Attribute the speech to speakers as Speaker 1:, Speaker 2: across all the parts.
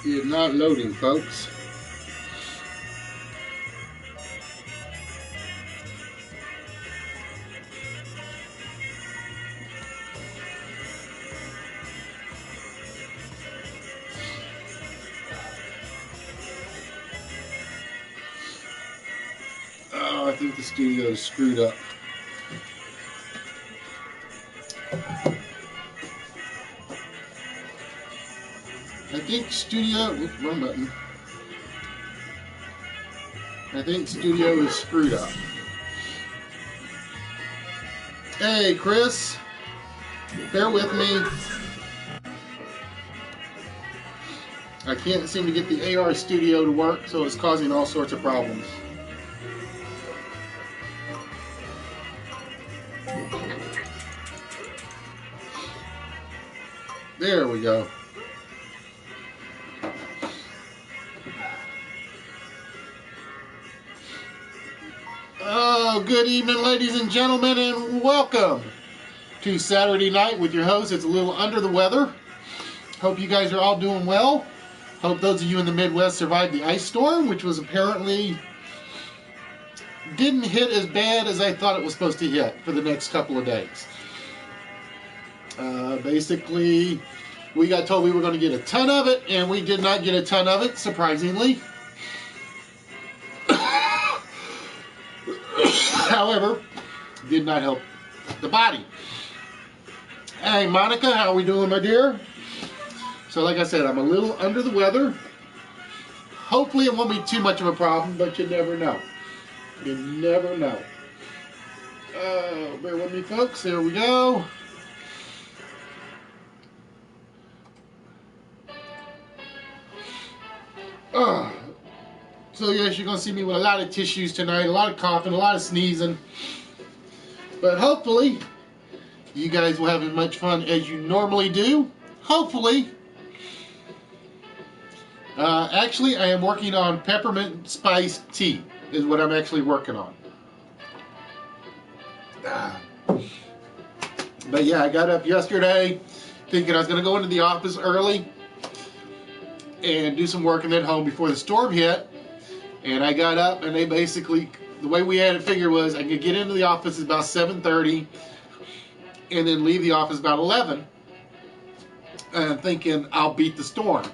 Speaker 1: It is not loading, folks. Oh, I think the studio is screwed up. I think studio, oops, wrong button. I think studio is screwed up. Hey, Chris, bear with me. I can't seem to get the AR studio to work, so it's causing all sorts of problems. There we go. Oh, good evening, ladies and gentlemen, and welcome to Saturday Night with your host. It's a little under the weather. Hope you guys are all doing well. Hope those of you in the Midwest survived the ice storm, which was apparently didn't hit as bad as I thought it was supposed to hit for the next couple of days. Basically, we got told we were going to get a ton of it, and we did not get a ton of it, surprisingly. However, did not help the body. Hey, Monica, how are we doing, my dear? So, like I said, I'm a little under the weather. Hopefully, it won't be too much of a problem, but you never know. You never know. Bear with me, folks. Here we go. So yes, you're going to see me with a lot of tissues tonight, a lot of coughing, a lot of sneezing. But hopefully, you guys will have as much fun as you normally do. Hopefully. Actually, I am working on peppermint spice tea, is what I'm actually working on. But yeah, I got up yesterday thinking I was going to go into the office early and do some work and then home before the storm hit. And I got up, and they basically, the way we had it figured was I could get into the office at about 7:30 and then leave the office about 11. And I'm thinking I'll beat the storm.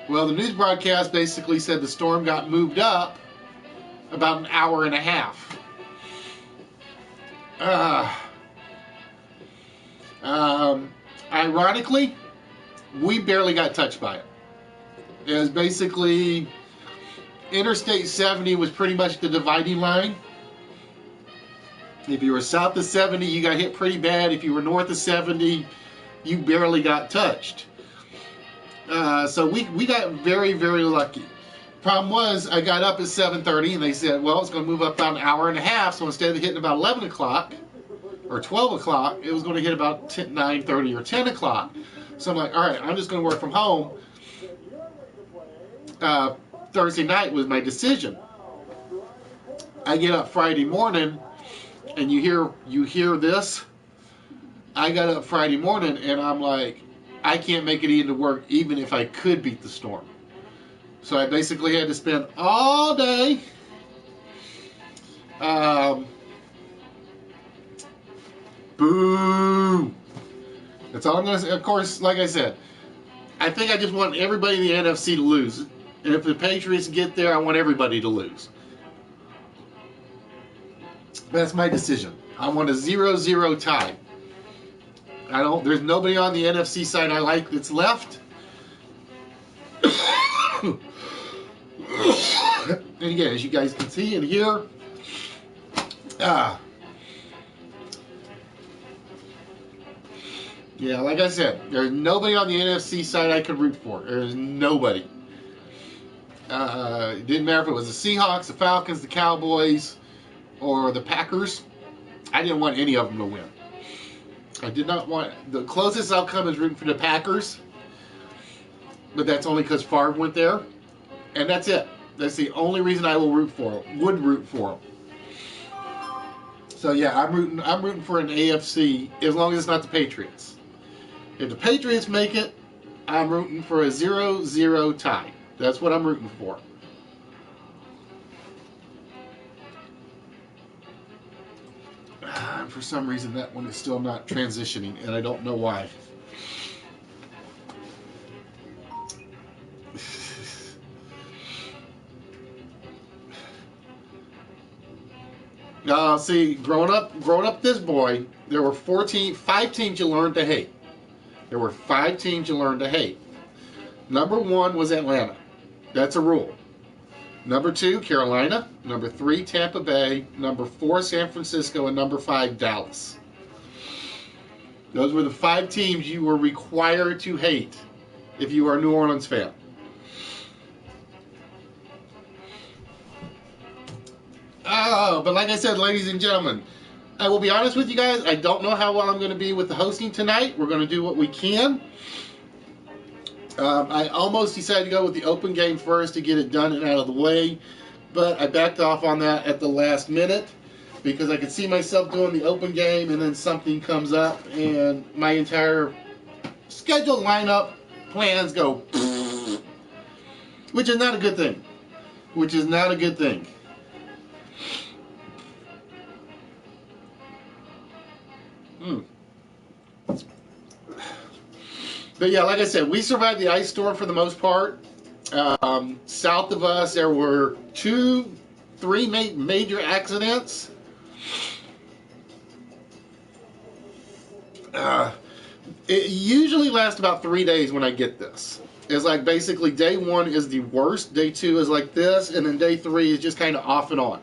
Speaker 1: Well, the news broadcast basically said the storm got moved up about an hour and a half. Ironically, we barely got touched by it. It was basically Interstate 70 was pretty much the dividing line. If you were south of 70, you got hit pretty bad. If you were north of 70, you barely got touched. So we got very, very lucky. Problem was, I got up at 7:30, and they said, well, it's going to move up about an hour and a half. So instead of hitting about 11 o'clock or 12 o'clock, it was going to hit about 9:30 or 10 o'clock. So I'm like, all right, I'm just going to work from home. Thursday night was my decision. I get up Friday morning, and you hear this. I got up Friday morning, and I'm like, I can't make it into work even if I could beat the storm. So I basically had to spend all day boo. That's all I'm going to say. Of course, like I said, I think I just want everybody in the NFC to lose. And if the Patriots get there, I want everybody to lose. That's my decision. I want a 0-0 tie. There's nobody on the NFC side I like that's left. And again, as you guys can see and hear, yeah, like I said, there's nobody on the NFC side I could root for. There's nobody. It didn't matter if it was the Seahawks, the Falcons, the Cowboys, or the Packers. I didn't want any of them to win. I did not want... The closest outcome is rooting for the Packers. But that's only because Favre went there. And that's it. That's the only reason I will root for them. Would root for them. So yeah, I'm rooting for an AFC as long as it's not the Patriots. If the Patriots make it, I'm rooting for a 0-0 tie. That's what I'm rooting for. For some reason, that one is still not transitioning, and I don't know why. See, growing up this boy, there were 5 teams you learned to hate. There were 5 teams you learned to hate. Number 1 was Atlanta. That's a rule. Number 2, Carolina. Number 3, Tampa Bay. Number 4, San Francisco. And number 5, Dallas. Those were the 5 teams you were required to hate if you were a New Orleans fan. But like I said, ladies and gentlemen, I will be honest with you guys. I don't know how well I'm going to be with the hosting tonight. We're going to do what we can. I almost decided to go with the open game first to get it done and out of the way, but I backed off on that at the last minute because I could see myself doing the open game and then something comes up and my entire scheduled lineup plans go, which is not a good thing. Which is not a good thing. But yeah, like I said, we survived the ice storm for the most part. South of us, there were 3 major accidents. It usually lasts about 3 days when I get this. It's like basically day 1 is the worst, day 2 is like this, and then day 3 is just kind of off and on.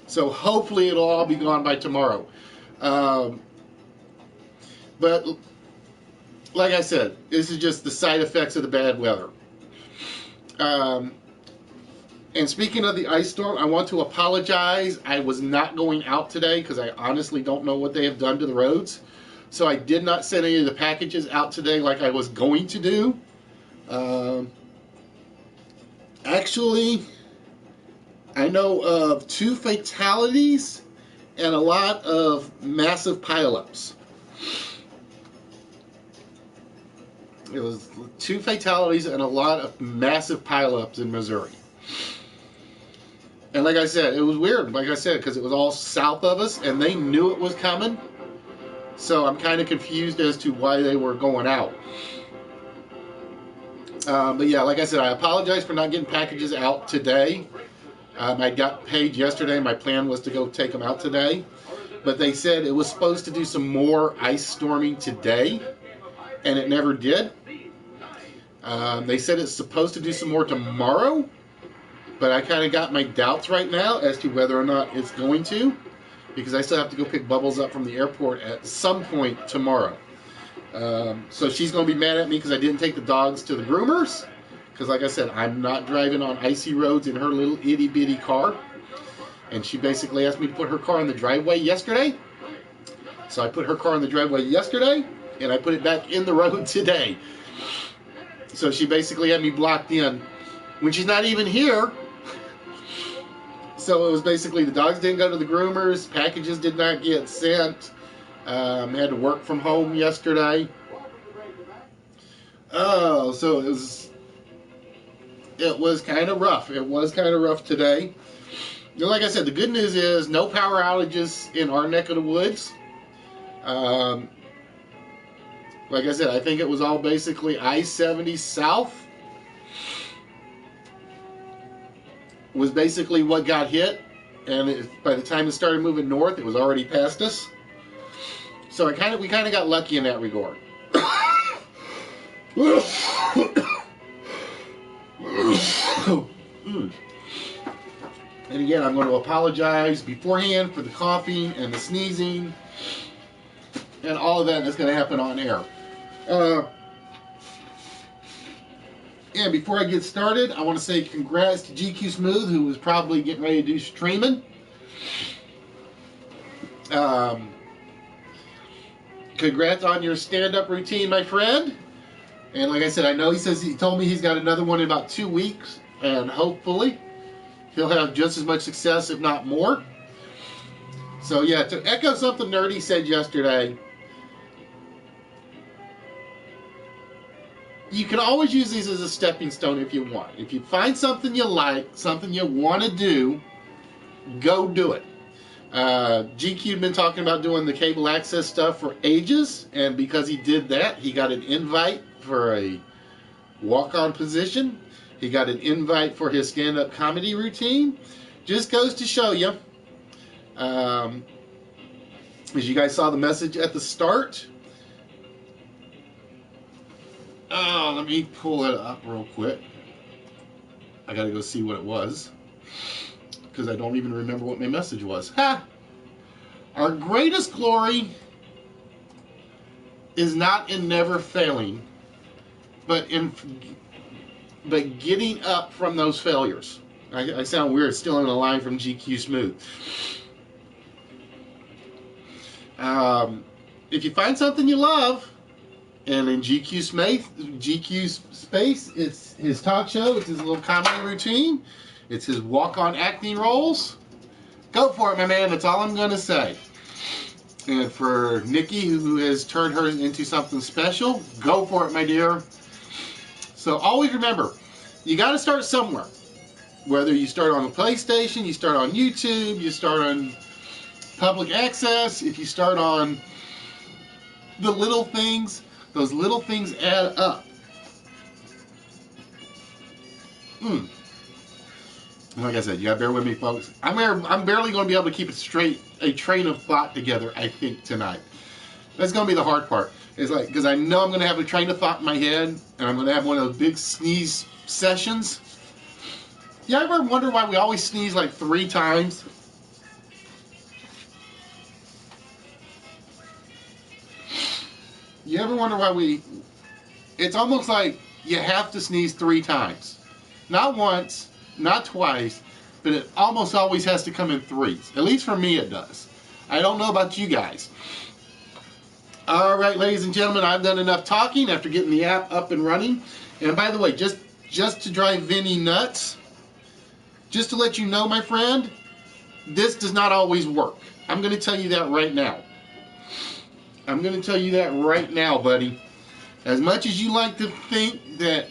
Speaker 1: So hopefully it'll all be gone by tomorrow. But like I said, this is just the side effects of the bad weather. And speaking of the ice storm, I want to apologize. I was not going out today because I honestly don't know what they have done to the roads. So I did not send any of the packages out today like I was going to do. Actually, I know of 2 fatalities and a lot of massive pileups. It was 2 fatalities and a lot of massive pileups in Missouri. And like I said, it was weird, like I said, because it was all south of us and they knew it was coming. So I'm kind of confused as to why they were going out. But yeah, like I said, I apologize for not getting packages out today. I got paid yesterday. My plan was to go take them out today. But they said it was supposed to do some more ice storming today, and it never did. They said it's supposed to do some more tomorrow, but I kind of got my doubts right now as to whether or not it's going to, because I still have to go pick Bubbles up from the airport at some point tomorrow. So she's going to be mad at me because I didn't take the dogs to the groomers, because like I said, I'm not driving on icy roads in her little itty-bitty car. And she basically asked me to put her car in the driveway yesterday. So I put her car in the driveway yesterday, and I put it back in the road today. So she basically had me blocked in when she's not even here. So it was basically the dogs didn't go to the groomers, packages did not get sent. Had to work from home yesterday. Oh, so it was kind of rough. It was kind of rough today. And like I said, the good news is no power outages in our neck of the woods. Like I said, I think it was all basically I-70 south was basically what got hit, and by the time it started moving north, it was already past us. So we kind of got lucky in that regard. And again, I'm going to apologize beforehand for the coughing and the sneezing and all of that that's going to happen on air. And before I get started, I want to say congrats to GQ Smooth, who was probably getting ready to do streaming. Congrats on your stand-up routine, my friend. And like I said, I know he told me he's got another one in about 2 weeks, and hopefully he'll have just as much success, if not more. So yeah, to echo something Nerdy said yesterday, you can always use these as a stepping stone if you want. If you find something you like, something you want to do, go do it. GQ'd been talking about doing the cable access stuff for ages, and because he did that, he got an invite for a walk-on position. He got an invite for his stand-up comedy routine. Just goes to show you, as you guys saw the message at the start. Oh, let me pull it up real quick. I gotta go see what it was, because I don't even remember what my message was. Ha! Our greatest glory is not in never failing, but getting up from those failures. I sound weird, still in a line from GQ Smooth. If you find something you love, and in GQ space, it's his talk show, it's his little comedy routine, it's his walk-on acting roles, go for it, my man. That's all I'm going to say. And for Nikki, who has turned hers into something special, go for it, my dear. So always remember, you got to start somewhere. Whether you start on the PlayStation, you start on YouTube, you start on public access, if you start on the little things, those little things add up. Like I said, you gotta bear with me, folks. I'm barely going to be able to keep a train of thought together, I think, tonight. That's going to be the hard part. It's like, because I know I'm going to have a train of thought in my head, and I'm going to have one of those big sneeze sessions. You ever wonder why we always sneeze like 3 times? You ever wonder why it's almost like you have to sneeze 3 times. Not once, not twice, but it almost always has to come in 3s. At least for me it does. I don't know about you guys. Alright, ladies and gentlemen, I've done enough talking after getting the app up and running. And by the way, just to drive Vinny nuts, just to let you know, my friend, this does not always work. I'm going to tell you that right now. I'm going to tell you that right now, buddy. As much as you like to think that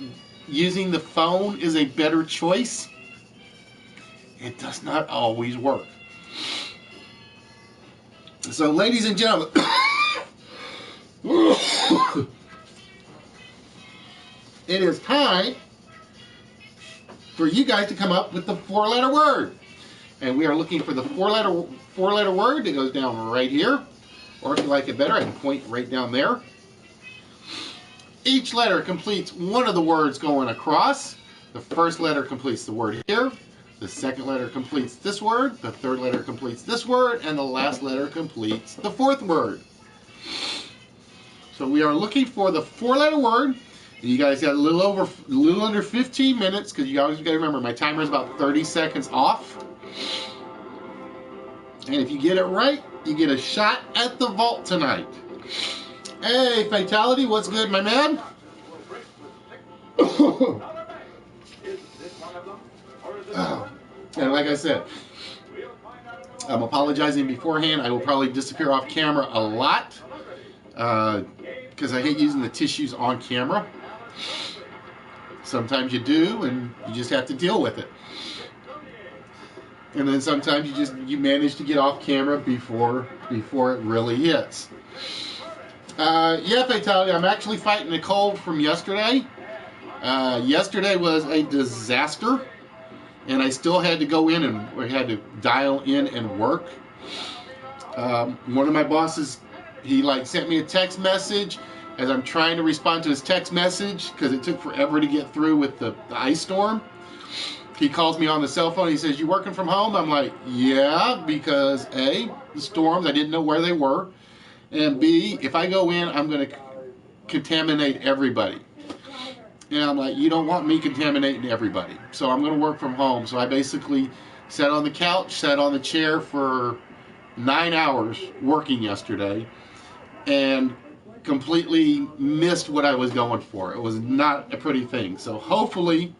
Speaker 1: using the phone is a better choice, it does not always work. So, ladies and gentlemen, it is time for you guys to come up with the 4-letter word. And we are looking for the 4-letter word that goes down right here. Or if you like it better, I can point right down there. Each letter completes one of the words going across. The first letter completes the word here. The second letter completes this word. The third letter completes this word. And the last letter completes the 4th word. So we are looking for the 4-letter word. And you guys got a little under 15 minutes, because you always got to remember my timer is about 30 seconds off. And if you get it right, you get a shot at the vault tonight. Hey, Fatality, what's good, my man? And like I said, I'm apologizing beforehand. I will probably disappear off camera a lot, because I hate using the tissues on camera. Sometimes you do, and you just have to deal with it. And then sometimes you manage to get off camera before it really hits. Yeah, Fatality, I'm actually fighting a cold from yesterday. Yesterday was a disaster, and I still had to go in and I had to dial in and work. One of my bosses, he sent me a text message as I'm trying to respond to his text message, because it took forever to get through with the ice storm. He calls me on the cell phone. He says, "You working from home?" I'm like, "Yeah," because A, the storms, I didn't know where they were. And B, if I go in, I'm going to contaminate everybody. And I'm like, you don't want me contaminating everybody. So I'm going to work from home. So I basically sat on the couch, sat on the chair for 9 hours working yesterday, and completely missed what I was going for. It was not a pretty thing. So hopefully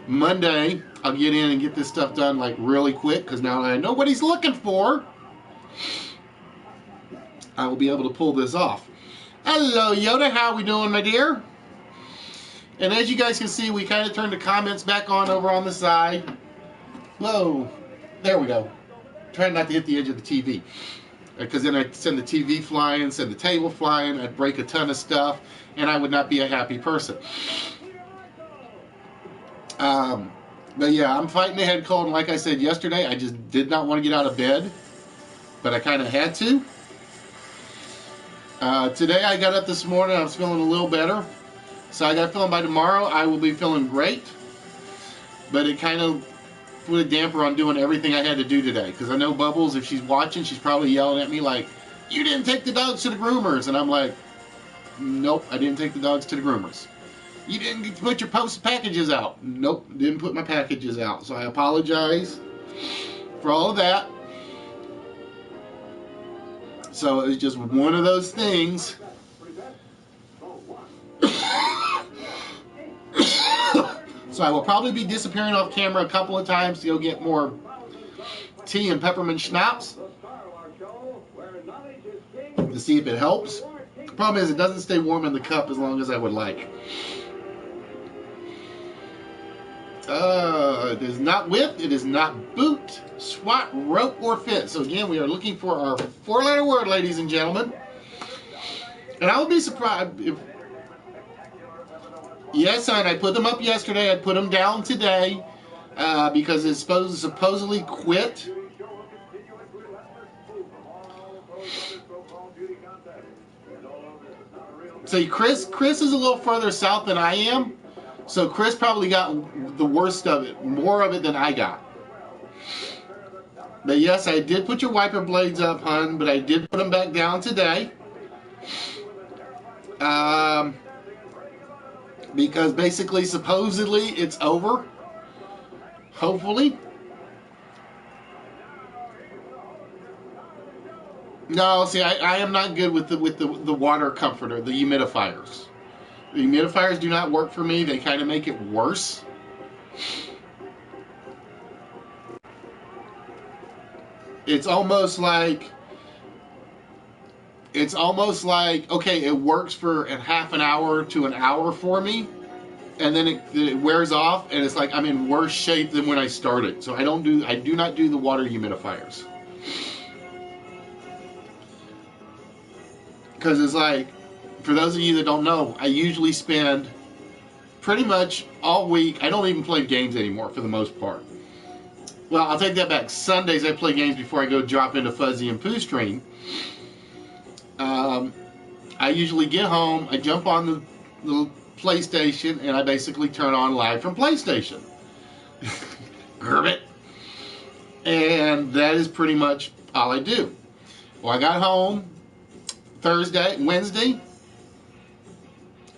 Speaker 1: Monday, I'll get in and get this stuff done like really quick, because now I know what he's looking for. I will be able to pull this off. Hello, Yoda. How we doing, my dear? And as you guys can see, we kind of turned the comments back on over on the side. Whoa. There we go. Trying not to hit the edge of the TV. Because then I'd send the TV flying, send the table flying, I'd break a ton of stuff, and I would not be a happy person. But yeah, I'm fighting the head cold, and like I said yesterday, I just did not want to get out of bed, but I kind of had to. Today I got up this morning, I was feeling a little better, so I got feeling by tomorrow I will be feeling great, but it kind of put a damper on doing everything I had to do today, because I know Bubbles, if she's watching, she's probably yelling at me like, you didn't take the dogs to the groomers, and I'm like, nope, I didn't take the dogs to the groomers. You didn't put your post packages out. Nope, didn't put my packages out. So I apologize for all of that. So it was just one of those things. So I will probably be disappearing off camera a couple of times to go get more tea and peppermint schnapps to see if it helps. The problem is it doesn't stay warm in the cup as long as I would like. It is not whip, it is not boot, swat, rope, or fit. So again, we are looking for our 4-letter word, ladies and gentlemen. And I would be surprised if... Yes, son, I put them up yesterday, I put them down today, because it's supposedly quit. See, Chris is a little further south than I am. So Chris probably got the worst of it, more of it than I got. But yes, I did put your wiper blades up, hon, but I did put them back down today. Because basically, supposedly, it's over. Hopefully. No, see, I am not good with the water comforter, the humidifiers. The humidifiers do not work for me. They kind of make it worse. It's almost like, okay, it works for a half an hour to an hour for me, and then it wears off, and it's like I'm in worse shape than when I started. So I do not do the water humidifiers. Because it's like, for those of you that don't know, I usually spend pretty much all week. I don't even play games anymore for the most part. Well, I'll take that back. Sundays I play games before I go drop into Fuzzy and Pooh Stream. I usually get home, I jump on the PlayStation, and I basically turn on live from PlayStation. Gerbit. And that is pretty much all I do. Well, I got home Wednesday,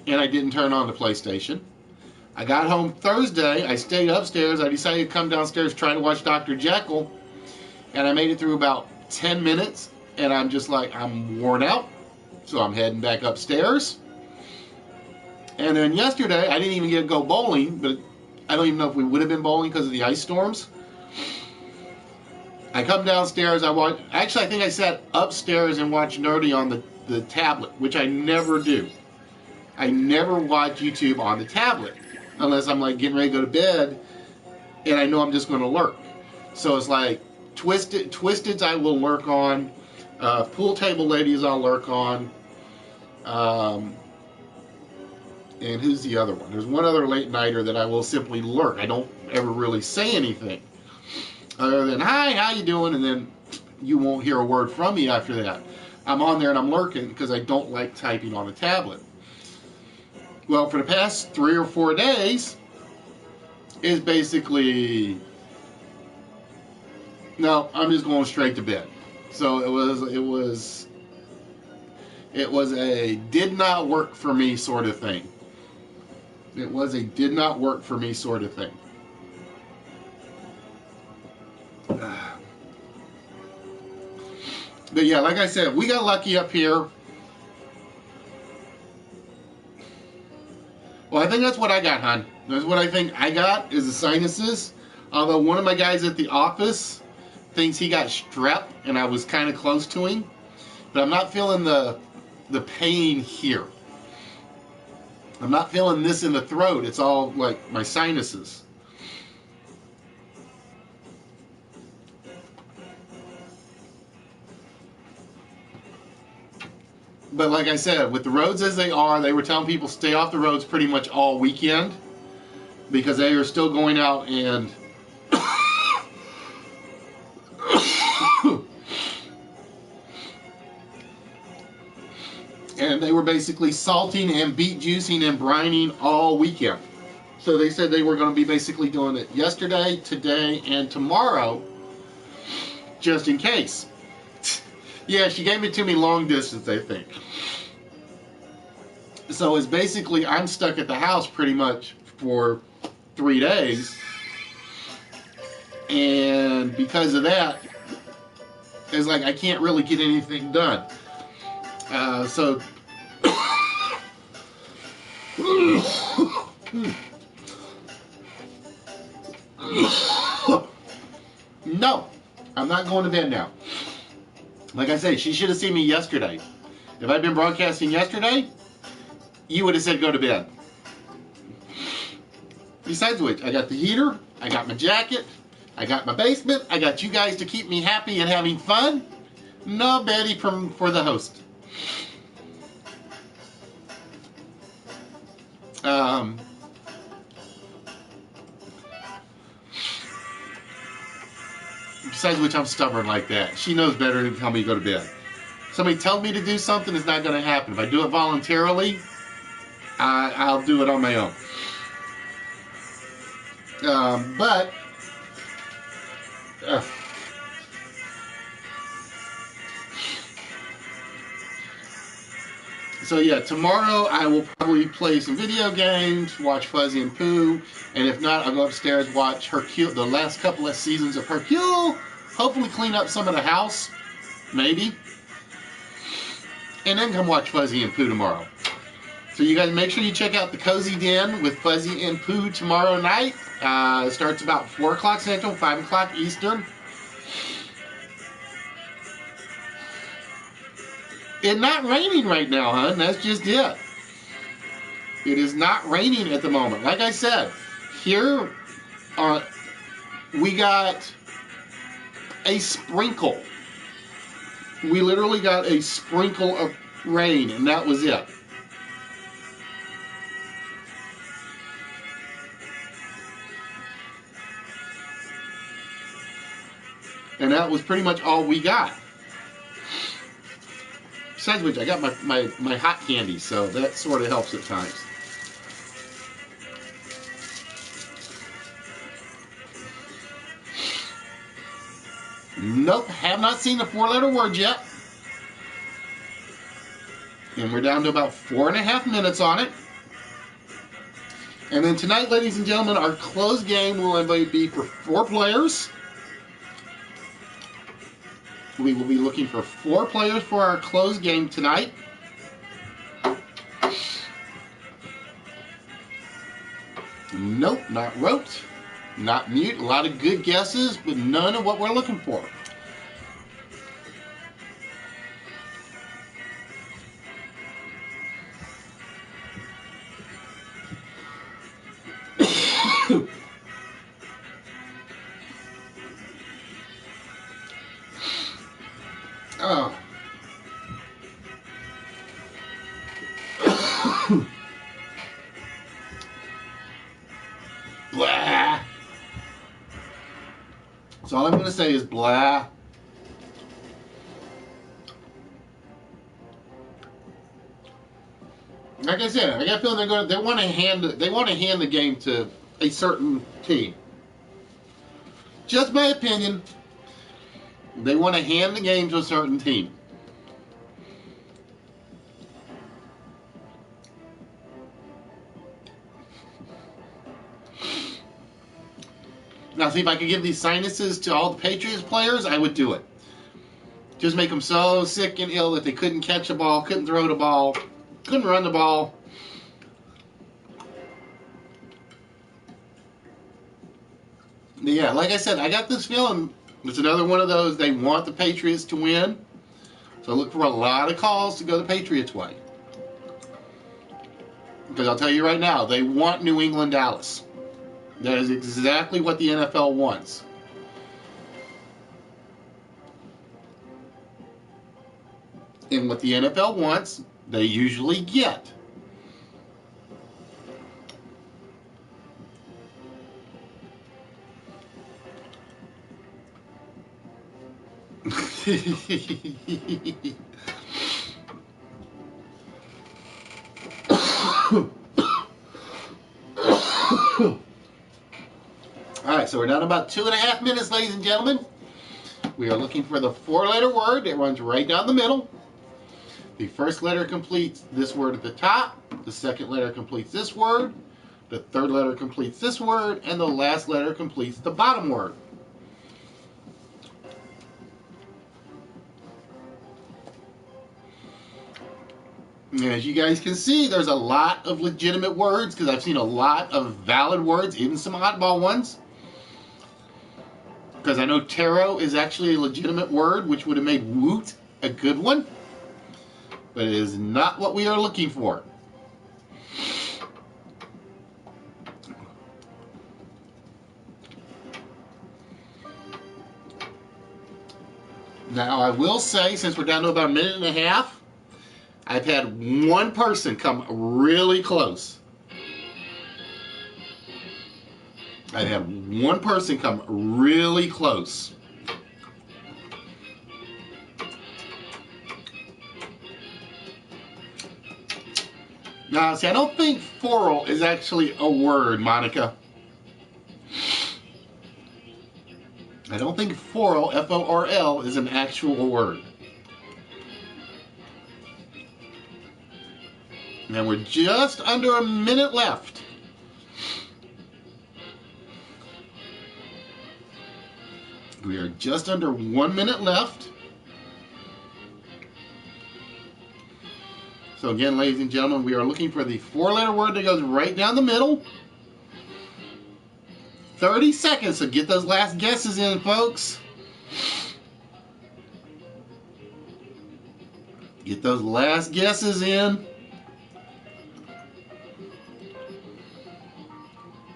Speaker 1: and I didn't turn on the PlayStation. I got home Thursday, I stayed upstairs, I decided to come downstairs trying to watch Dr. Jekyll, and I made it through about 10 minutes, and I'm just like, I'm worn out, so I'm heading back upstairs. And then yesterday, I didn't even get to go bowling, but I don't even know if we would have been bowling because of the ice storms. I come downstairs, actually I think I sat upstairs and watched Nerdy on the tablet, which I never do. I never watch YouTube on the tablet unless I'm like getting ready to go to bed and I know I'm just going to lurk. So it's like Twisteds I will lurk on, Pool Table Ladies I'll lurk on, and who's the other one? There's one other late nighter that I will simply lurk. I don't ever really say anything other than, hi, how you doing? And then you won't hear a word from me after that. I'm on there and I'm lurking because I don't like typing on a tablet. Well, for the past 3 or 4 days, it's basically, no, I'm just going straight to bed. So it was a did not work for me sort of thing. It was a did not work for me sort of thing. But yeah, like I said, we got lucky up here. Well, Well, I think that's what I got, hon. That's what I think I got is the sinuses. Although one of my guys at the office thinks he got strep, and I was kind of close to him. But I'm not feeling the pain here. I'm not feeling this in the throat. It's all like my sinuses. But like I said, with the roads as they are, they were telling people stay off the roads pretty much all weekend because they are still going out and and they were basically salting and beet juicing and brining all weekend. So they said they were going to be basically doing it yesterday, today, and tomorrow, just in case. Yeah, she gave it to me long distance, I think. So it's basically, I'm stuck at the house pretty much for 3 days. And because of that, it's like I can't really get anything done. So... No, I'm not going to bed now. Like I said, she should have seen me yesterday. If I'd been broadcasting yesterday, you would have said go to bed. Besides which, I got the heater, I got my jacket, I got my basement, I got you guys to keep me happy and having fun. No Betty for the host. Besides which, I'm stubborn like that. She knows better than to tell me to go to bed. Somebody tells me to do something, it's not going to happen. If I do it voluntarily, I'll do it on my own. So yeah, tomorrow I will probably play some video games, watch Fuzzy and Pooh, and if not, I'll go upstairs, watch Hercule, the last couple of seasons of Hercule, hopefully clean up some of the house, maybe, and then come watch Fuzzy and Pooh tomorrow. So you guys make sure you check out the Cozy Den with Fuzzy and Pooh tomorrow night. It starts about 4 o'clock Central, 5 o'clock Eastern. It's not raining right now, hon. That's just it. It is not raining at the moment. Like I said, here we got a sprinkle. We literally got a sprinkle of rain, and that was it. And that was pretty much all we got. Besides which, I got my hot candy, so that sort of helps at times. Nope, have not seen the 4-letter word yet. And we're down to about 4.5 minutes on it. And then tonight, ladies and gentlemen, our closed game will be for 4 players. We will be looking for 4 players for our closed game tonight. Nope, not roped, not mute. A lot of good guesses, but none of what we're looking for. Oh. Blah. So all I'm going to say is blah. Like I said, I got a feeling they want to hand the game to a certain team. Just my opinion. They want to hand the game to a certain team. Now, see, if I could give these sinuses to all the Patriots players, I would do it. Just make them so sick and ill that they couldn't catch a ball, couldn't throw the ball, couldn't run the ball. But yeah, like I said, I got this feeling it's another one of those, they want the Patriots to win. So look for a lot of calls to go the Patriots' way. Because I'll tell you right now, they want New England Dallas. That is exactly what the NFL wants. And what the NFL wants, they usually get. Alright, so we're down about 2.5 minutes, ladies and gentlemen. We are looking for the 4-letter word that runs right down the middle. The first letter completes this word at the top. The second letter completes this word. The third letter completes this word. And the last letter completes the bottom word. And as you guys can see, there's a lot of legitimate words because I've seen a lot of valid words, even some oddball ones. Because I know taro is actually a legitimate word, which would have made woot a good one. But it is not what we are looking for. Now, I will say, since we're down to about 1.5 minutes, I've had one person come really close. I've had one person come really close. Now, see, I don't think forl is actually a word, Monica. I don't think forl, F-O-R-L, is an actual word. Now, we're just under 1 minute left. We are just under 1 minute left. So again, ladies and gentlemen, we are looking for the 4-letter word that goes right down the middle. 30 seconds, so get those last guesses in, folks. Get those last guesses in.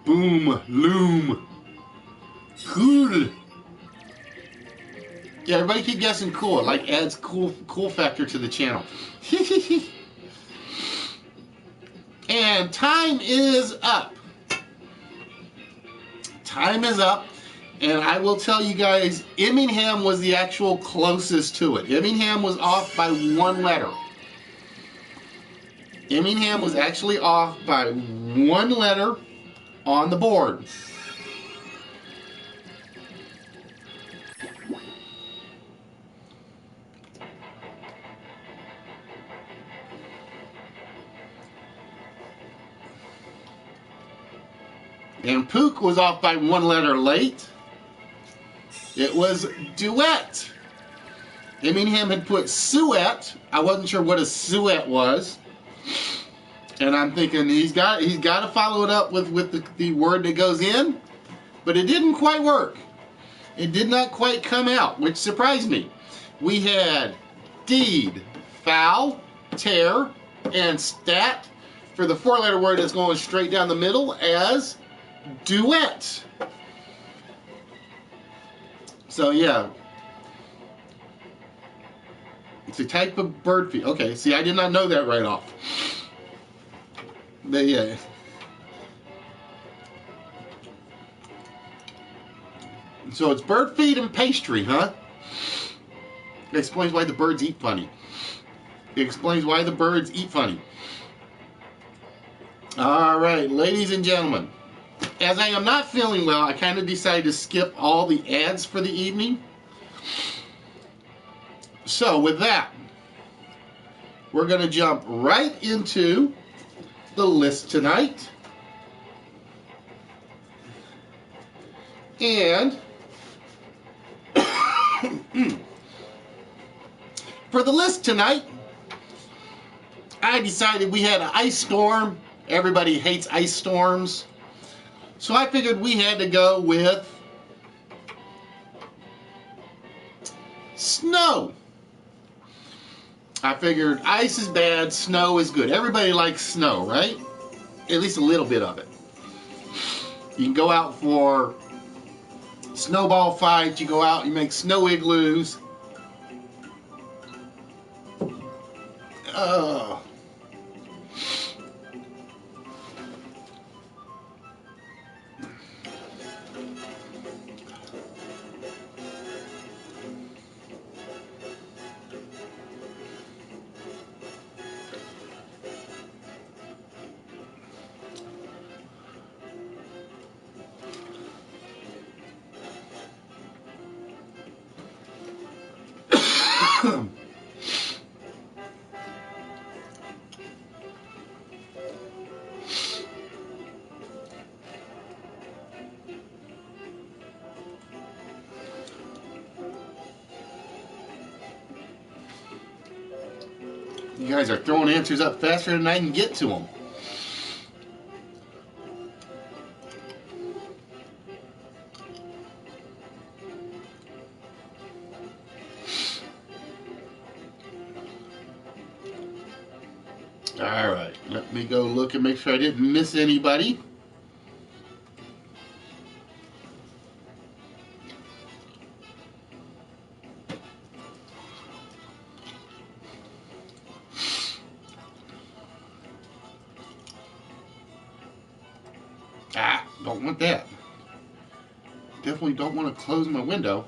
Speaker 1: Boom, loom, cool. Yeah, everybody keep guessing cool. It like adds cool factor to the channel. And time is up. Time is up. And I will tell you guys, Immingham was the actual closest to it. Immingham was off by 1 letter. Immingham was actually off by 1 letter on the board. And Pook was off by 1 letter late. It was duet. Immingham had put suet. I wasn't sure what a suet was. And I'm thinking he's got to follow it up with the word that goes in. But it didn't quite work. It did not quite come out, which surprised me. We had deed, foul, tear, and stat for the 4-letter word that's going straight down the middle as duet. So yeah, it's a type of bird feed. Okay, see, I did not know that right off. But yeah. So it's bird feed and pastry, huh? It explains why the birds eat funny. It explains why the birds eat funny. All right, ladies and gentlemen. As I am not feeling well, I kind of decided to skip all the ads for the evening. So with that, we're going to jump right into the list tonight. And for the list tonight, I decided we had an ice storm. Everybody hates ice storms. So I figured we had to go with Snow. I figured ice is bad, snow is good. Everybody likes snow, right? At least a little bit of it. You can go out for snowball fights, you go out, you make snow igloos. Oh. You guys are throwing answers up faster than I can get to them. All right, let me go look and make sure I didn't miss anybody. Ah, don't want that. Definitely don't want to close my window.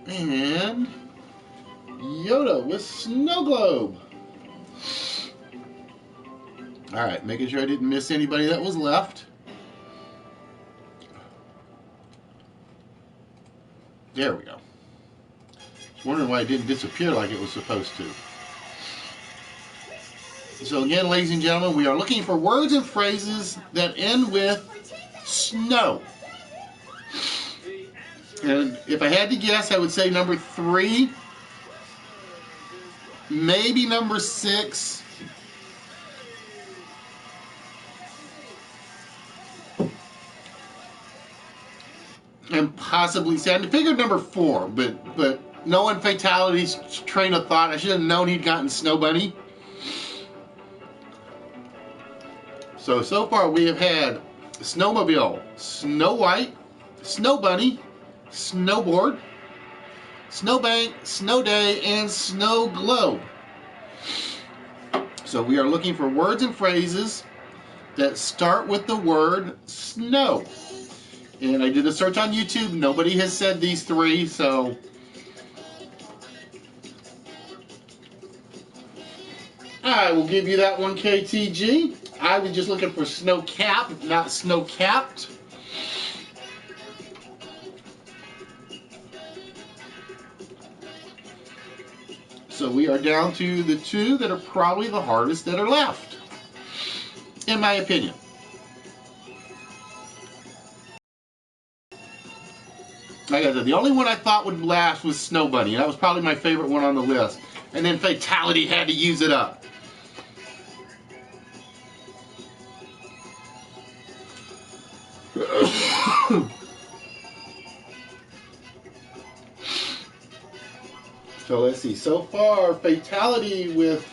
Speaker 1: And Yoda with Snow Globe. All right, making sure I didn't miss anybody that was left. There we go. Wondering why it didn't disappear like it was supposed to. So again, ladies and gentlemen, we are looking for words and phrases that end with snow. And if I had to guess, I would say number 3, maybe number 6, and possibly, see, I figured number 4, but knowing Fatality's train of thought, I should have known he'd gotten Snow Bunny. So far we have had Snowmobile, Snow White, Snow Bunny, Snowboard, Snowbank, Snow Day, and Snow Globe. So we are looking for words and phrases that start with the word snow. And I did a search on YouTube. Nobody has said these 3, so I will give you that one, KTG. I was just looking for snow cap, not snow capped. So we are down to the 2 that are probably the hardest that are left, in my opinion. Like I said, the only one I thought would last was Snow Bunny. That was probably my favorite one on the list. And then Fatality had to use it up. So let's see. So far, Fatality with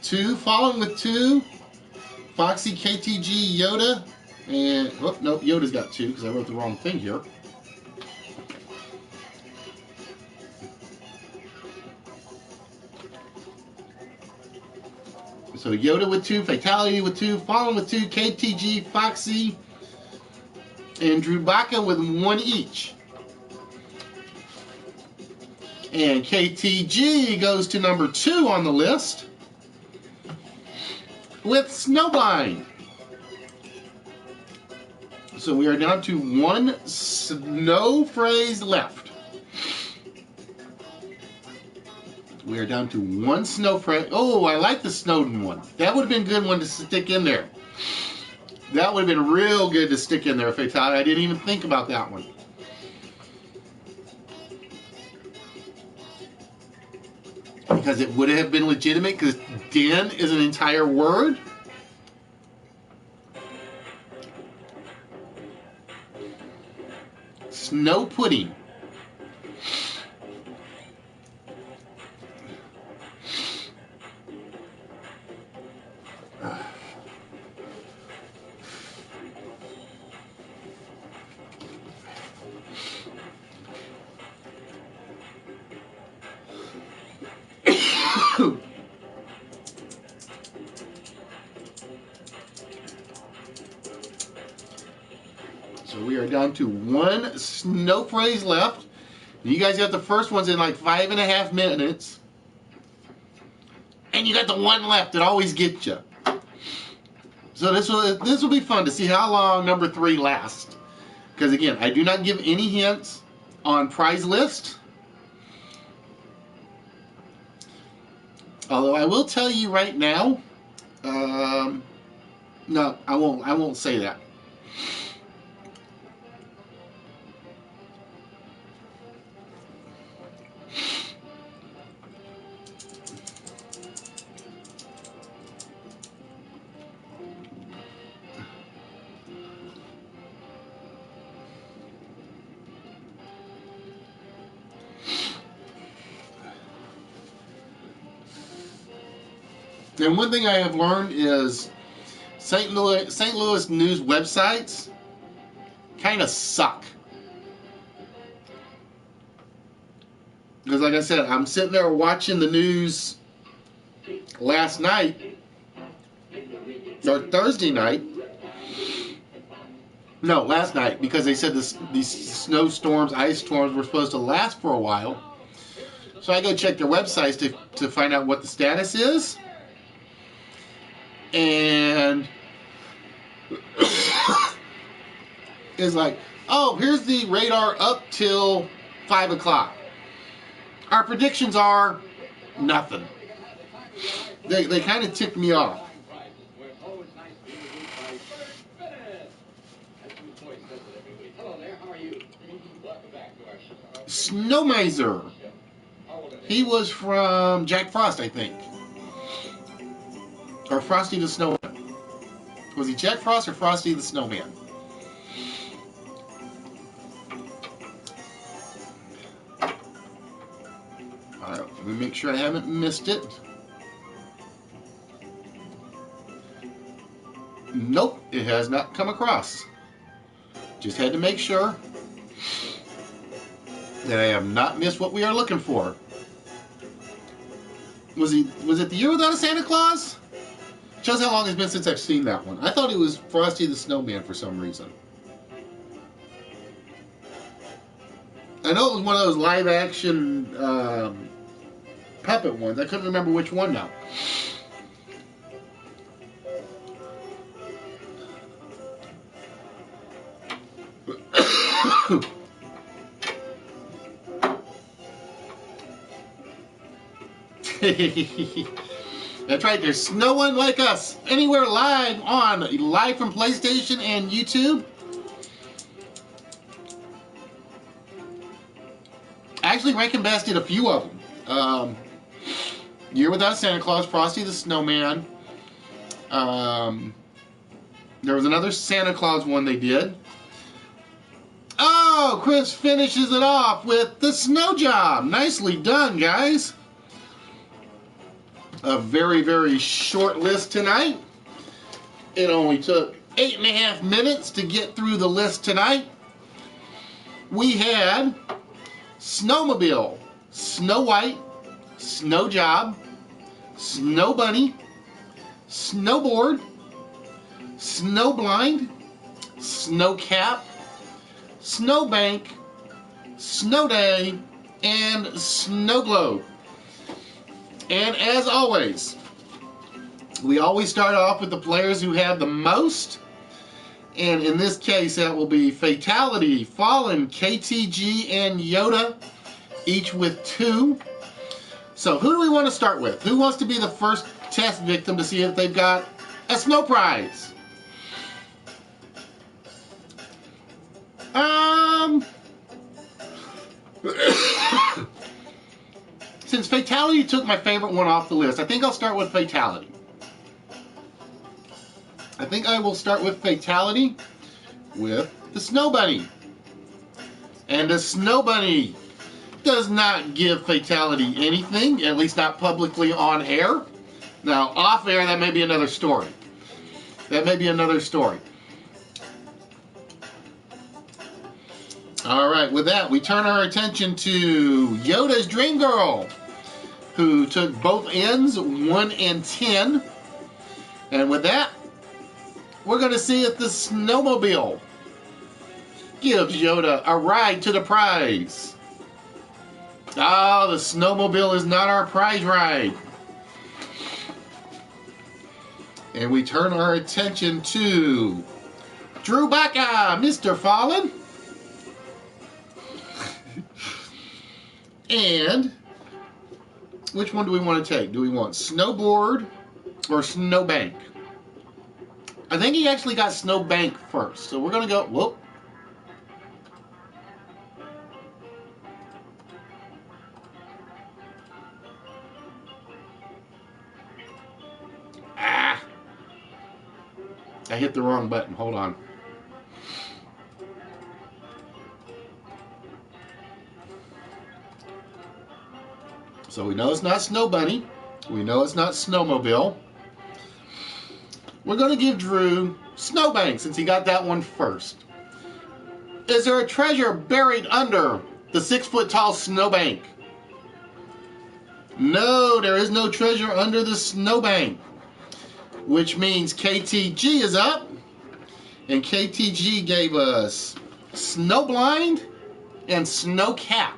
Speaker 1: 2, following with 2, Foxy, KTG, Yoda, and oh nope, Yoda's got 2 because I wrote the wrong thing here. So Yoda with 2, Fatality with 2, following with 2, KTG, Foxy, and Drubaka with 1 each. And KTG goes to number 2 on the list with Snowblind. So we are down to 1 snow phrase left. We are down to 1 snow phrase. Oh, I like the Snowden one. That would have been a good one to stick in there. That would have been real good to stick in there, Fatality. I didn't even think about that one. because it would have been legitimate, because den is an entire word. Snow pudding. So we are down to one snow phrase left. You guys got the first ones in like 5.5 minutes. And you got the one left that always gets you. So this will be fun to see how long number 3 lasts. Because again, I do not give any hints on prize list. Although I will tell you right now, no, I won't say that. And one thing I have learned is St. Louis news websites kind of suck. Because like I said, I'm sitting there watching the news last night, or Thursday night. No, last night, because they said these snowstorms, ice storms were supposed to last for a while. So I go check their websites to find out what the status is. And it's like, oh, here's the radar up till 5 o'clock. Our predictions are nothing. They kind of ticked me off. Snow Miser. He was from Jack Frost, I think. Or Frosty the Snowman. Was he Jack Frost or Frosty the Snowman? Alright, let me make sure I haven't missed it. Nope, it has not come across. Just had to make sure that I have not missed what we are looking for. Was it the Year Without a Santa Claus? Shows how long it's been since I've seen that one. I thought it was Frosty the Snowman for some reason. I know it was one of those live action puppet ones. I couldn't remember which one now. That's right, there's no one like us anywhere live from PlayStation and YouTube. Actually, Rankin Bass did a few of them. Year Without a Santa Claus, Frosty the Snowman. There was another Santa Claus one they did. Oh, Chris finishes it off with the Snow Job. Nicely done, guys. A very, very short list tonight. It only took 8.5 minutes to get through the list tonight. We had Snowmobile, Snow White, Snow Job, Snow Bunny, Snowboard, Snow Blind, Snow Cap, Snowbank, Snow Day, and Snow Globe. And as always, we always start off with the players who have the most. And in this case, that will be Fatality, Fallen, KTG, and Yoda, each with 2. So who do we want to start with? Who wants to be the first test victim to see if they've got a snow prize? since Fatality took my favorite one off the list, I think I'll start with Fatality. I think I will start with Fatality with the Snow Bunny. And the Snow Bunny does not give Fatality anything, at least not publicly on air. Now, off air, that may be another story. That may be another story. All right, with that, we turn our attention to Yoda's Dream Girl, who took both ends, 1 and 10. And with that, we're going to see if the snowmobile gives Yoda a ride to the prize. Oh, the snowmobile is not our prize ride. And we turn our attention to Drew Baca, Mr. Fallen. And which one do we want to take? Do we want snowboard or snowbank? I think he actually got snowbank first. So we're going to go, whoop. Ah. I hit the wrong button. Hold on. So we know it's not Snow Bunny. We know it's not Snowmobile. We're going to give Drew Snowbank since he got that one first. Is there a treasure buried under the 6-foot-tall snowbank? No, there is no treasure under the snowbank. Which means KTG is up. And KTG gave us Snowblind and Snowcap.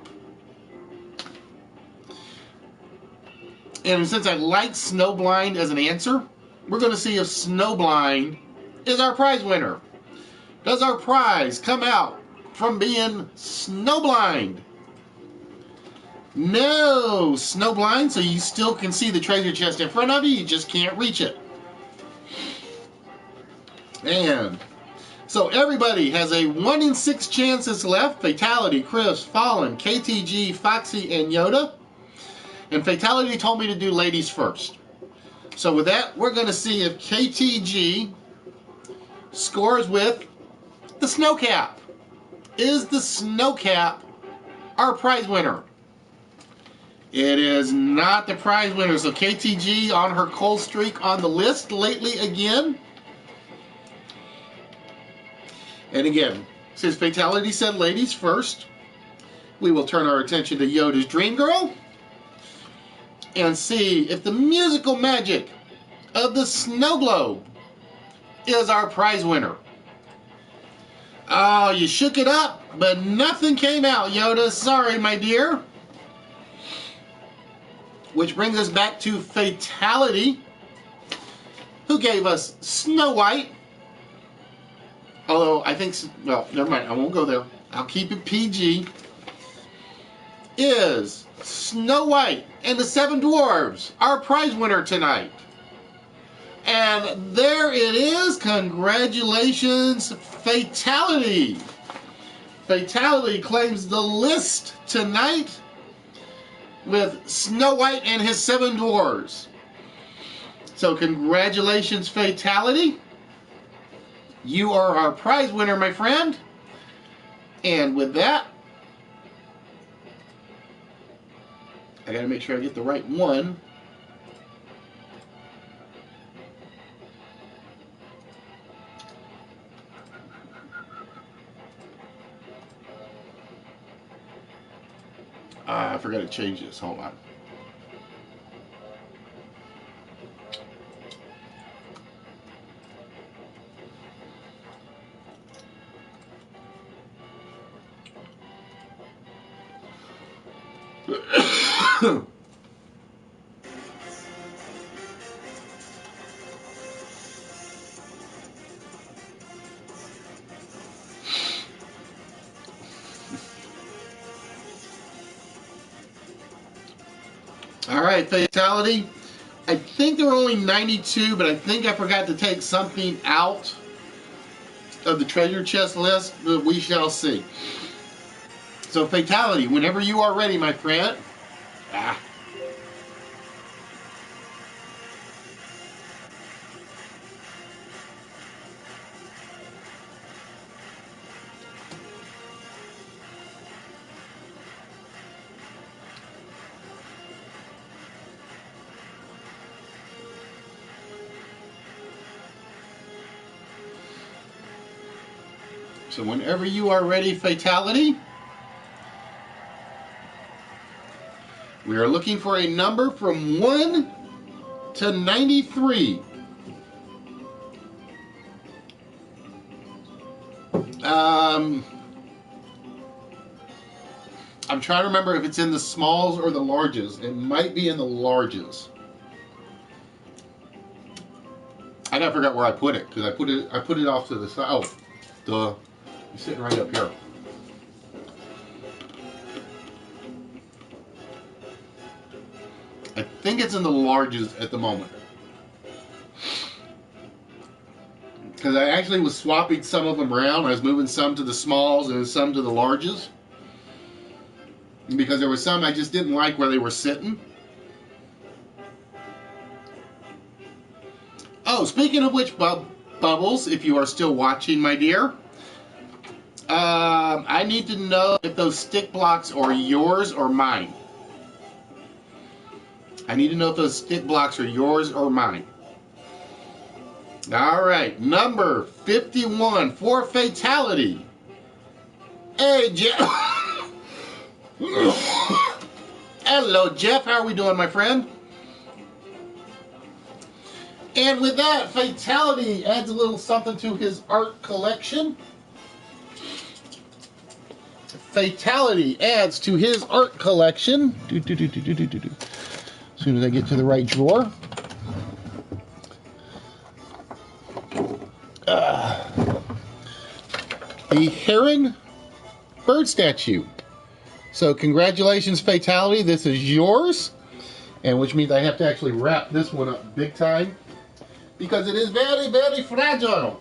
Speaker 1: And since I like Snowblind as an answer, we're going to see if Snowblind is our prize winner. Does our prize come out from being Snowblind? No, Snowblind, so you still can see the treasure chest in front of you, you just can't reach it. And so everybody has a 1 in 6 chances left. Fatality, Chris, Fallen, KTG, Foxy, and Yoda. And Fatality told me to do ladies first. So with that, we're going to see if KTG scores with the Snowcap. Is the Snowcap our prize winner? It is not the prize winner. So KTG on her cold streak on the list lately again. And again, since Fatality said ladies first, we will turn our attention to Yoda's Dream Girl and see if the musical magic of the snow globe is our prize winner. Oh, you shook it up, but nothing came out, Yoda. Sorry, my dear. Which brings us back to Fatality, who gave us Snow White. Although, I think, well, never mind. I won't go there. I'll keep it PG. Is Snow White and the 7 Dwarves our prize winner tonight? And there it is. Congratulations, Fatality. Fatality claims the list tonight with Snow White and his 7 Dwarves. So congratulations, Fatality. You are our prize winner, my friend. And with that, I gotta make sure I get the right one. I forgot to change this. Hold on. All right, Fatality. I think there were only 92, but I think I forgot to take something out of the treasure chest list, but we shall see. So, Fatality, whenever you are ready, my friend. So whenever you are ready, Fatality, we are looking for a number from 1 to 93. I'm trying to remember if it's in the smalls or the larges. It might be in the larges. I gotta figure out where I put it because I put it off to the side. Oh, duh! It's sitting right up here. I think it's in the larges at the moment. Because I actually was swapping some of them around. I was moving some to the smalls and some to the larges. Because there were some I just didn't like where they were sitting. Oh, speaking of which, Bubbles, if you are still watching, my dear, I need to know if those stick blocks are yours or mine. I need to know if those stick blocks are yours or mine. All right, number 51 for Fatality. Hey, Jeff. Hello, Jeff. How are we doing, my friend? And with that, Fatality adds a little something to his art collection. Fatality adds to his art collection. As soon as I get to the right drawer. The Heron bird statue. So congratulations, Fatality. This is yours. And which means I have to actually wrap this one up big time. Because it is very, very fragile.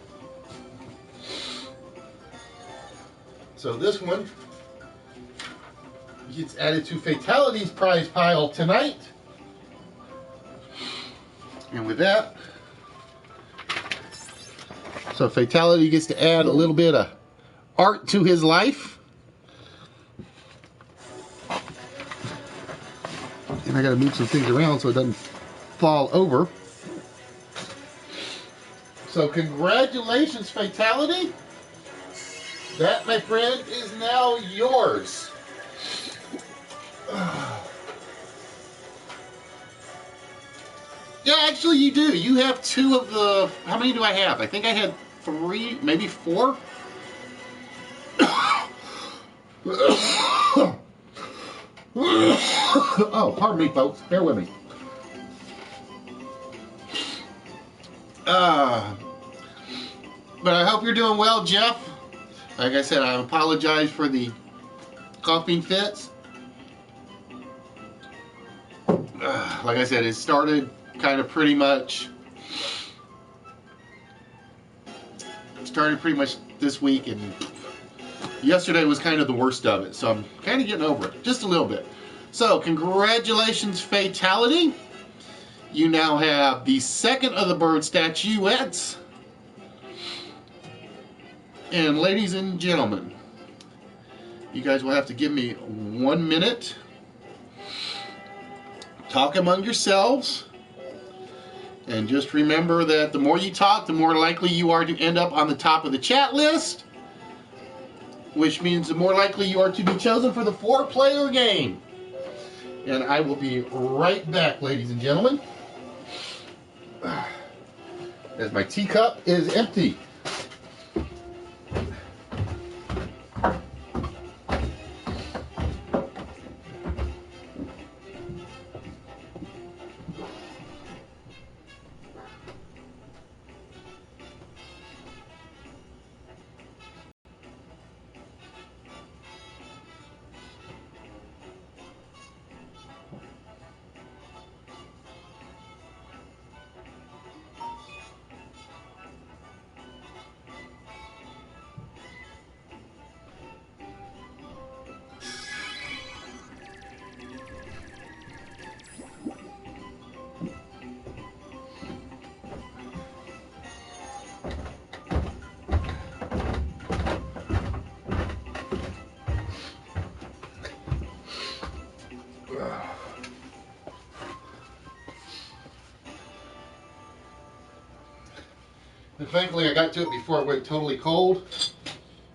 Speaker 1: So this one gets added to Fatality's prize pile tonight. And with that, so Fatality gets to add a little bit of art to his life. And I gotta move some things around so it doesn't fall over. So congratulations, Fatality. That, my friend, is now yours. Yeah, actually you do. You have 2 of the... How many do I have? I think I had 3, maybe 4. Oh, pardon me, folks. Bear with me. But I hope you're doing well, Jeff. Like I said, I apologize for the coughing fits. Like I said, it started kind of pretty much this week, and yesterday was kind of the worst of it, so I'm kind of getting over it just a little bit. So congratulations, Fatality. You now have the second of the bird statuettes. And ladies and gentlemen, you guys will have to give me 1 minute. Talk among yourselves. And just remember that the more you talk, the more likely you are to end up on the top of the chat list. Which means the more likely you are to be chosen for the 4-player game. And I will be right back, ladies and gentlemen. As my teacup is empty. And thankfully I got to it before it went totally cold.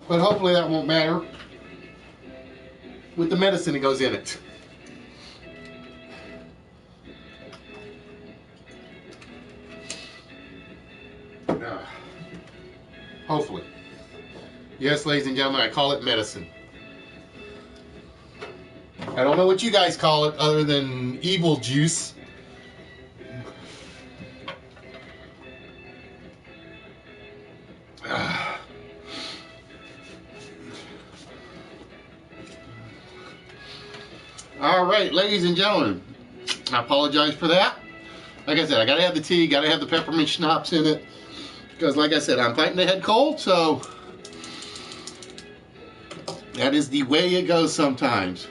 Speaker 1: But hopefully that won't matter with the medicine that goes in it. Hopefully. Yes, ladies and gentlemen, I call it medicine. I don't know what you guys call it other than evil juice. All right, ladies and gentlemen, I apologize for that. Like I said, I gotta have the tea, gotta have the peppermint schnapps in it, because like I said, I'm fighting the head cold, so that is the way it goes sometimes.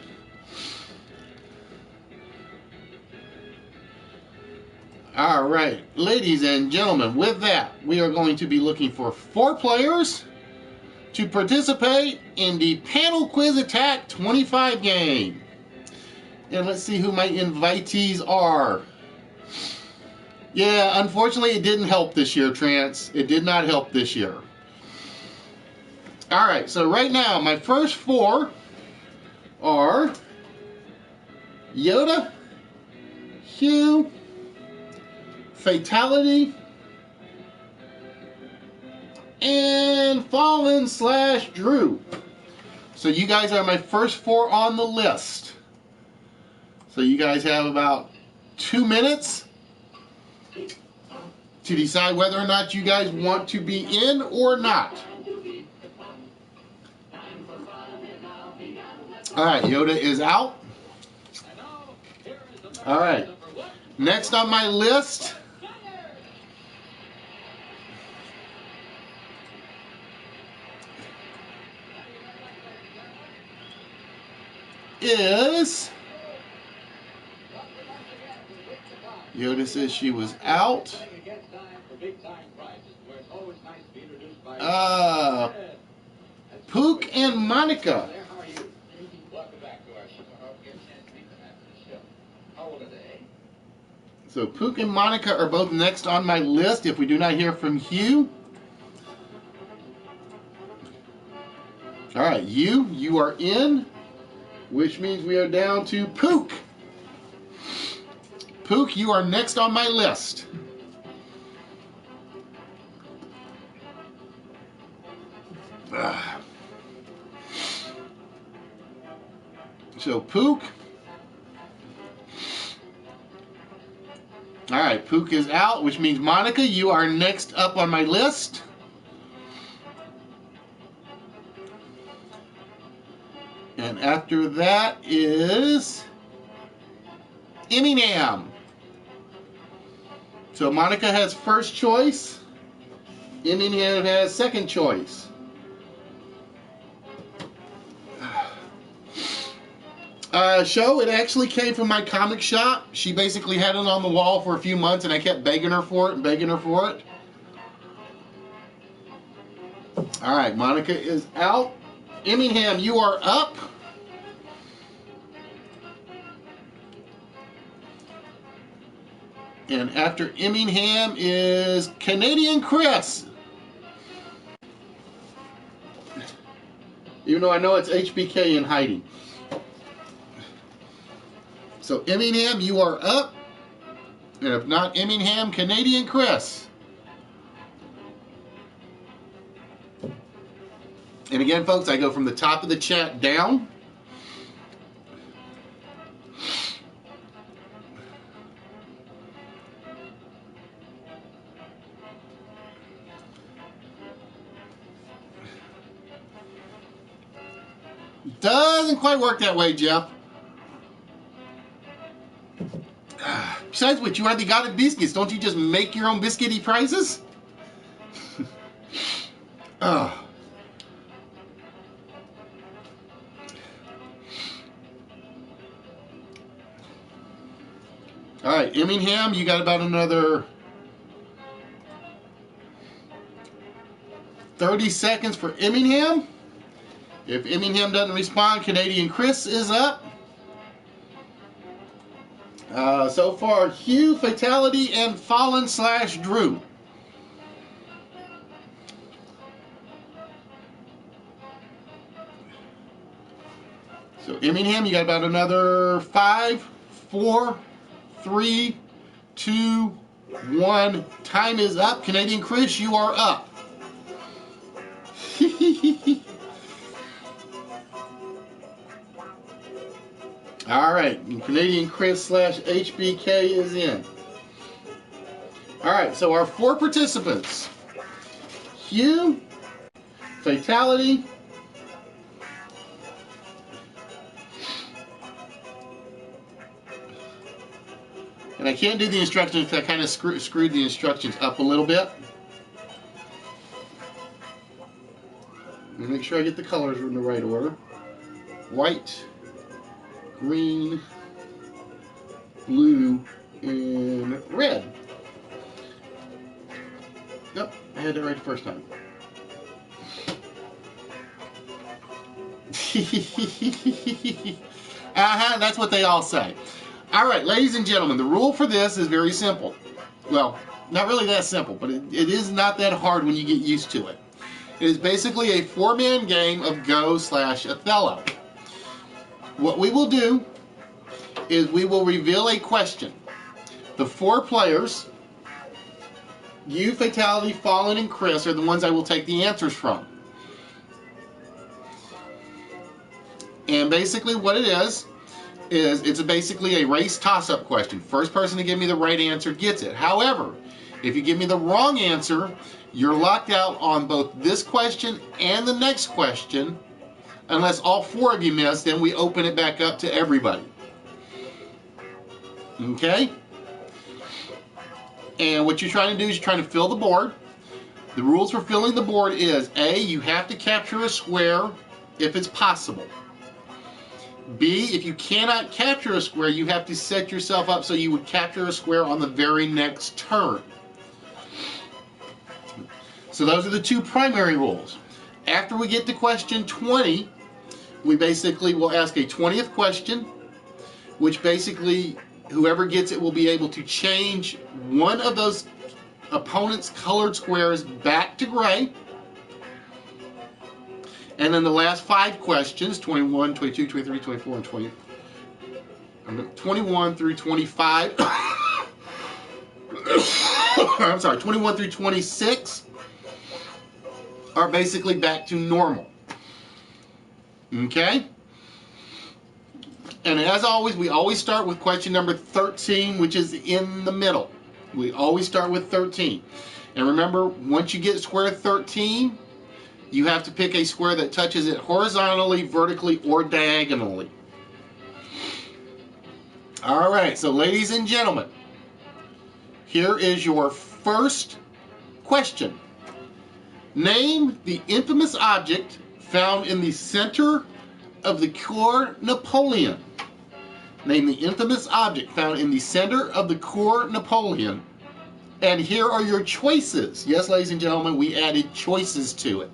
Speaker 1: All right, ladies and gentlemen, with that, we are going to be looking for 4 players to participate in the Panel Quiz Attack 25 game. And let's see who my invitees are. Yeah, unfortunately, it didn't help this year, Trance. It did not help this year. All right, so right now, my first 4 are Yoda, Hugh, Fatality, and Fallen/Drew. So you guys are my first 4 on the list. So you guys have about 2 minutes to decide whether or not you guys want to be in or not. All right, Yoda is out. All right, next on my list is... Yoda says she was out. Pook and Monica. So Pook and Monica are both next on my list if we do not hear from Hugh. All right, you are in, which means we are down to Pook. Pook, you are next on my list. So Pook. All right, Pook is out, which means Monica, you are next up on my list. And after that is Eminem. So Monica has first choice. Eminem has second choice. Show, it actually came from my comic shop. She basically had it on the wall for a few months and I kept begging her for it and begging her for it. All right, Monica is out. Eminem, you are up. And after Eminem is Canadian Chris. Even though I know it's HBK in hiding. So Eminem, you are up. And if not Eminem, Canadian Chris. And again, folks, I go from the top of the chat down. Doesn't quite work that way, Jeff. Besides which, you already got it biscuits. Don't you just make your own biscuity prizes? All right, Eminem, you got about another 30 seconds for Eminem. If Eminem doesn't respond, Canadian Chris is up. So far, Hugh, Fatality, and Fallen/Drew. So Emmingham, you got about another 5, 4, 3, 2, 1. Time is up. Canadian Chris, you are up. All right, Canadian Chris / HBK is in. All right, so our 4 participants: Hugh, Fatality, and I can't do the instructions because I kind of screwed the instructions up a little bit. Let me make sure I get the colors in the right order. White, green, blue, and red. Nope, I had it right the first time. That's what they all say. All right, ladies and gentlemen, the rule for this is very simple. Well, not really that simple, but it is not that hard when you get used to it. It is basically a 4-man game of Go / Othello. What we will do is we will reveal a question. The 4 players, you, Fatality, Fallen, and Chris, are the ones I will take the answers from. And basically what it is it's basically a race toss-up question. First person to give me the right answer gets it. However, if you give me the wrong answer, you're locked out on both this question and the next question. Unless all 4 of you miss, then we open it back up to everybody. Okay? And what you're trying to do is you're trying to fill the board. The rules for filling the board is A, you have to capture a square if it's possible. B, if you cannot capture a square, you have to set yourself up so you would capture a square on the very next turn. So those are the 2 primary rules. After we get to question 20, we basically will ask a 20th question, which basically whoever gets it will be able to change one of those opponent's colored squares back to gray. And then the last 5 questions, 21, 22, 23, 24, and 21 through 25. I'm sorry, 21 through 26 are basically back to normal. Okay? And as always, we always start with question number 13, which is in the middle. We always start with 13. And remember, once you get square 13, you have to pick a square that touches it horizontally, vertically, or diagonally. All right, so ladies and gentlemen, here is your first question. Name the infamous object found in the center of the Cour Napoleon. Name the infamous object found in the center of the Cour Napoleon. And here are your choices. Yes, ladies and gentlemen, we added choices to it.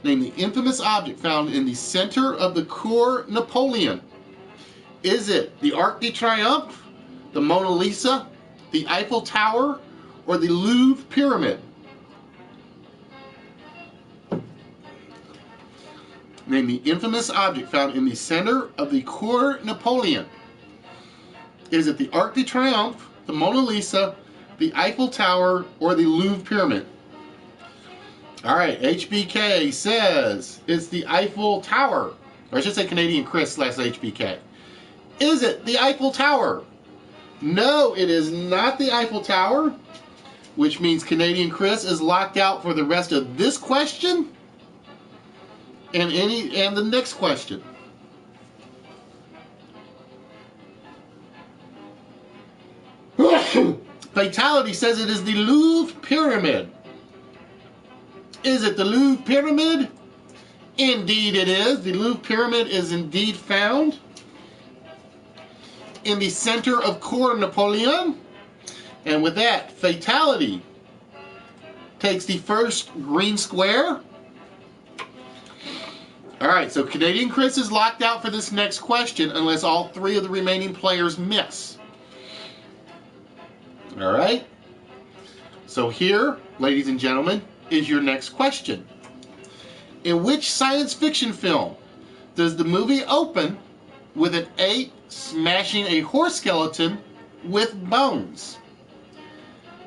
Speaker 1: Name the infamous object found in the center of the Cour Napoleon. Is it the Arc de Triomphe, the Mona Lisa, the Eiffel Tower, or the Louvre Pyramid? Name the infamous object found in the center of the Cour Napoleon. Is it the Arc de Triomphe, the Mona Lisa, the Eiffel Tower, or the Louvre Pyramid? All right, HBK says it's the Eiffel Tower. Or I should say Canadian Chris / HBK. Is it the Eiffel Tower? No, it is not the Eiffel Tower, which means Canadian Chris is locked out for the rest of this question and the next question. Fatality says it is the Louvre Pyramid. Is it the Louvre Pyramid? Indeed it is. The Louvre Pyramid is indeed found in the center of Cour Napoleon. And with that, Fatality takes the first green square. Alright, so Canadian Chris is locked out for this next question unless all 3 of the remaining players miss. Alright? So here, ladies and gentlemen, is your next question. In which science fiction film does the movie open with an ape smashing a horse skeleton with bones?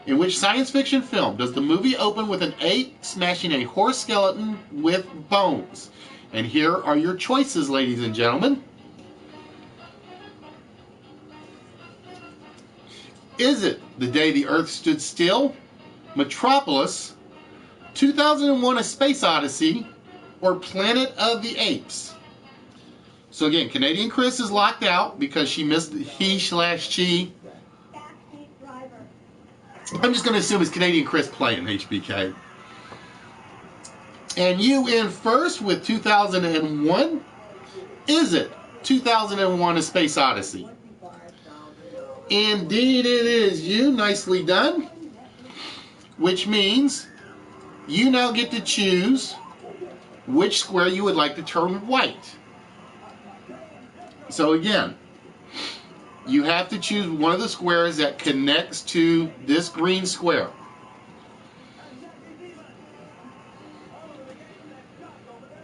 Speaker 1: In which science fiction film does the movie open with an ape smashing a horse skeleton with bones? And here are your choices, ladies and gentlemen. Is it The Day the Earth Stood Still, Metropolis, 2001: A Space Odyssey, or Planet of the Apes? So again, Canadian Chris is locked out because she missed the he/she. I'm just going to assume it's Canadian Chris playing HBK. And you in first with 2001. Is it 2001: A Space Odyssey? Indeed it is you. Nicely done. Which means you now get to choose which square you would like to turn white. So again, you have to choose one of the squares that connects to this green square.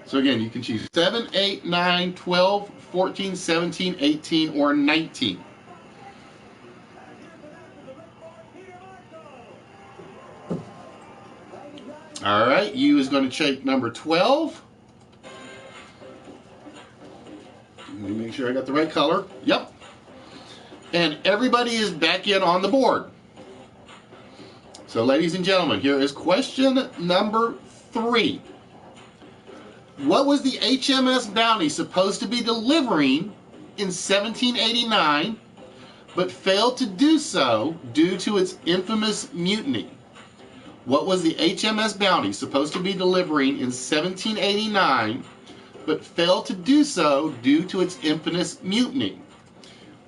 Speaker 1: So again, you can choose 7, 8, 9, 12, 14, 17, 18, or 19. All right, you is going to check number 12. Let me make sure I got the right color. Yep. And everybody is back in on the board. So ladies and gentlemen, here is question number 3. What was the HMS Bounty supposed to be delivering in 1789, but failed to do so due to its infamous mutiny? What was the HMS Bounty supposed to be delivering in 1789, but failed to do so due to its infamous mutiny?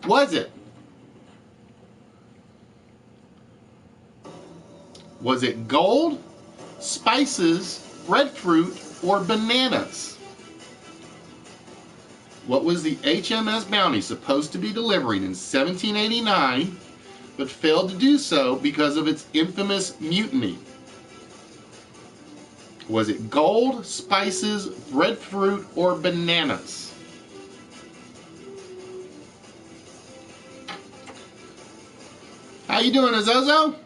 Speaker 1: Was it gold, spices, breadfruit, or bananas? What was the HMS Bounty supposed to be delivering in 1789, but failed to do so because of its infamous mutiny? Was it gold, spices, breadfruit, or bananas? How you doing, Azozo?